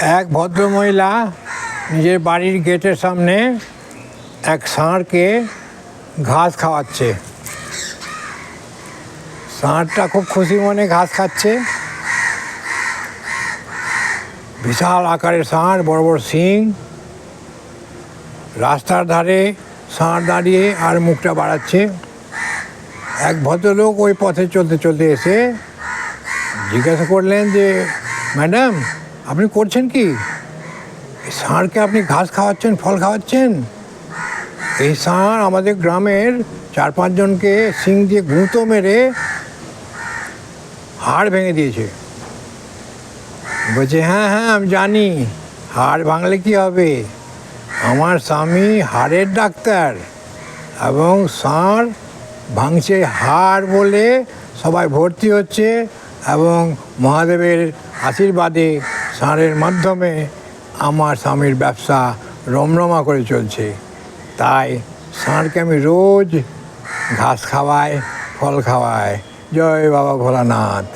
এক ভদ্রমহিলা নিজের বাড়ির গেটের সামনে এক ষাঁড়কে ঘাস খাওয়াচ্ছে। ষাঁড়টা খুব খুশি মনে ঘাস খাচ্ছে। বিশাল আকারের ষাঁড়, বড় বড় শিং। রাস্তার ধারে ষাঁড় দাঁড়িয়ে আর মুখটা বাড়াচ্ছে। এক ভদ্রলোক ওই পথে চলতে চলতে এসে জিজ্ঞাসা করলেন যে, ম্যাডাম, আপনি করছেন কি? ষাঁড়কে আপনি ঘাস খাওয়াচ্ছেন, ফল খাওয়াচ্ছেন? এই ষাঁড় আমাদের গ্রামের 4-5 জনকে শিং দিয়ে গুঁতো মেরে হাড় ভেঙে দিয়েছে। বলছে, হ্যাঁ হ্যাঁ, আমি জানি। হাড় ভাঙলে কী হবে? আমার স্বামী হাড়ের ডাক্তার, এবং ষাঁড় ভাঙছে হাড় বলে সবাই ভর্তি হচ্ছে, এবং মহাদেবের আশীর্বাদে ষাঁড়ের মাধ্যমে আমার স্বামীর ব্যবসা রমরমা করে চলছে। তাই ষাঁড়কে আমি রোজ ঘাস খাওয়াই, ফল খাওয়াই। জয় বাবা ভোলানাথ।